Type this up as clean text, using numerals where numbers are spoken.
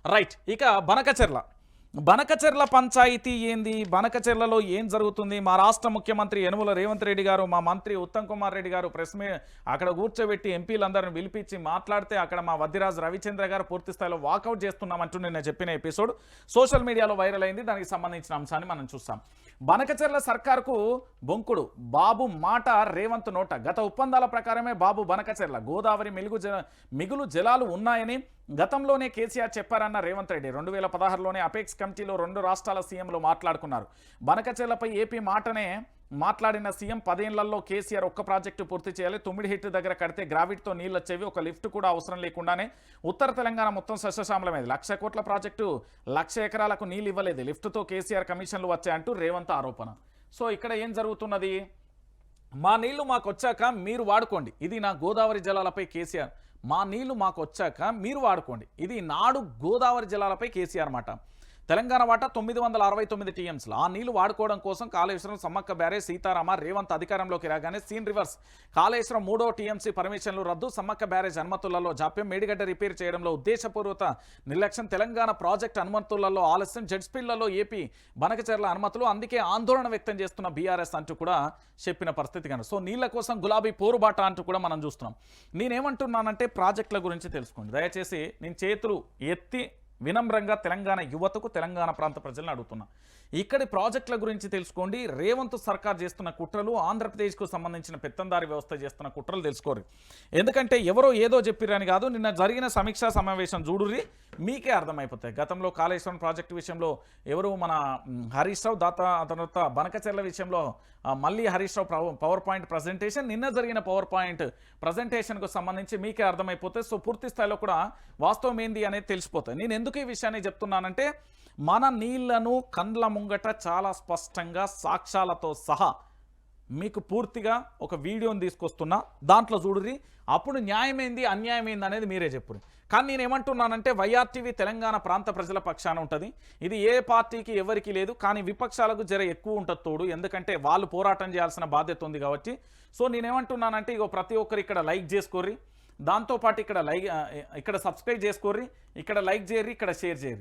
Right. ఇక బనకచెర్ల పంచాయతీ ఏంది, బనకచెర్లలో ఏం జరుగుతుంది? మా రాష్ట్ర ముఖ్యమంత్రి యనుమల రేవంత్ రెడ్డి గారు, మా మంత్రి ఉత్తమ్ కుమార్ రెడ్డి గారు అక్కడ కూర్చోబెట్టి ఎంపీలందరిని పిలిపించి మాట్లాడితే అక్కడ మా వద్దిరాజు రవిచంద్ర గారు పూర్తి స్థాయిలో వాకౌట్ చేస్తున్నామంటూ నేను చెప్పిన ఎపిసోడ్ సోషల్ మీడియాలో వైరల్ అయింది. దానికి సంబంధించిన అంశాన్ని మనం చూస్తాం. బనకచెర్ల సర్కార్కు బొంకుడు, బాబు మాట రేవంత్ నోట. గత ఒప్పందాల ప్రకారమే బాబు బనకచెర్ల గోదావరి మిగులు జలాలు ఉన్నాయని గతంలోనే కేసీఆర్ చెప్పారన్న రేవంత్ రెడ్డి 2016లోనే అపెక్స్ కమిటీలో 2 రాష్ట్రాల సీఎంలు మాట్లాడుకున్నారు. బనకచెర్లపై ఏపీ మాటనే మాట్లాడిన సీఎం 10 ఏళ్లలో కేసీఆర్ ఒక్క ప్రాజెక్టు పూర్తి చేయాలి, 9 హిట్ దగ్గర కడితే గ్రావిటీతో నీళ్ళు వచ్చేవి, ఒక లిఫ్ట్ కూడా అవసరం లేకుండానే ఉత్తర తెలంగాణ మొత్తం సస్యశ్యామలమైంది, 1,00,000 కోట్ల ప్రాజెక్టు 1,00,000 ఎకరాలకు నీళ్ళు ఇవ్వలేదు, లిఫ్ట్తో కేసీఆర్ కమిషన్లు వచ్చాయంటూ రేవంత్ ఆరోపణ. సో ఇక్కడ ఏం జరుగుతున్నది? మా నీళ్లు మాకు వచ్చాక మీరు వాడుకోండి, ఇది నా గోదావరి జలాలపై కేసీఆర్. మా నీళ్లు మాకు వచ్చాక మీరు వాడుకోండి, ఇది నాడు గోదావరి జలాలపై కేసీఆర్ మాట. తెలంగాణ వాటా 969 టీఎంసీలు. ఆ నీళ్లు వాడుకోవడం కోసం కాళేశ్వరం, సమ్మక్క బ్యారేజ్, సీతారామ రేవంత్ అధికారంలోకి రాగానే సీన్ రివర్స్. కాళేశ్వరం 3వ టీఎంసీ పర్మిషన్లు రద్దు, సమ్మక్క బ్యారేజ్ అనుమతులలో జాప్యం, మేడిగడ్డ రిపేర్ చేయడంలో ఉద్దేశపూర్వక నిర్లక్ష్యం, తెలంగాణ ప్రాజెక్టు అనుమతులలో ఆలస్యం, జడ్స్పిల్లలో ఏపీ బనకచెర్ల అనుమతులు, అందుకే ఆందోళన వ్యక్తం చేస్తున్న బీఆర్ఎస్ అంటూ కూడా చెప్పిన పరిస్థితి కనుక. సో నీళ్ల కోసం గులాబీ పోరుబాట అంటూ కూడా మనం చూస్తున్నాం. నేనేమంటున్నానంటే ప్రాజెక్టుల గురించి తెలుసుకోండి దయచేసి. నేను చేతులు ఎత్తి వినమ్రంగా తెలంగాణ యువతకు, తెలంగాణ ప్రాంత ప్రజలను అడుగుతున్నా, ఇక్కడి ప్రాజెక్టుల గురించి తెలుసుకోండి. రేవంత్ సర్కార్ చేస్తున్న కుట్రలు, ఆంధ్రప్రదేశ్కు సంబంధించిన పెత్తందారి వ్యవస్థ చేస్తున్న కుట్రలు తెలుసుకోరు. ఎందుకంటే ఎవరో ఏదో చెప్పిరని కాదు, నిన్న జరిగిన సమీక్షా సమావేశం చూడుర్రి మీకే అర్థమైపోతాయి. గతంలో కాళేశ్వరం ప్రాజెక్టు విషయంలో ఎవరు మన హరీష్ రావు, తర్వాత బనకచెర్ల విషయంలో మళ్ళీ Harish Rao power point presentation, నిన్న జరిగిన పవర్ పాయింట్ ప్రజెంటేషన్కు సంబంధించి మీకే అర్థమైపోతాయి. సో పూర్తి స్థాయిలో కూడా వాస్తవం ఏంది అనేది తెలిసిపోతాయి. నేను ఎందుకు ఈ విషయాన్ని చెప్తున్నానంటే, మన నీళ్లను కండ్ల ముంగట చాలా స్పష్టంగా సాక్ష్యాలతో సహా మీకు పూర్తిగా ఒక వీడియోని తీసుకొస్తున్నా, దాంట్లో చూడుర్రి. అప్పుడు న్యాయమైంది అన్యాయమైంది అనేది మీరే చెప్పుర్రి. కానీ నేనేమంటున్నానంటే, వైఆర్టీవీ తెలంగాణ ప్రాంత ప్రజల పక్షాన ఉంటుంది. ఇది ఏ పార్టీకి ఎవరికి లేదు, కానీ విపక్షాలకు జర ఎక్కువ ఉంటుంది తోడు, ఎందుకంటే వాళ్ళు పోరాటం చేయాల్సిన బాధ్యత ఉంది కాబట్టి. సో నేనేమంటున్నానంటే, ఇగో ప్రతి ఒక్కరు ఇక్కడ లైక్ చేసుకోర్రి, దాంతోపాటు ఇక్కడ సబ్స్క్రైబ్ చేసుకోర్రి, ఇక్కడ లైక్ చేయర్రి, ఇక్కడ షేర్ చేయర్రి.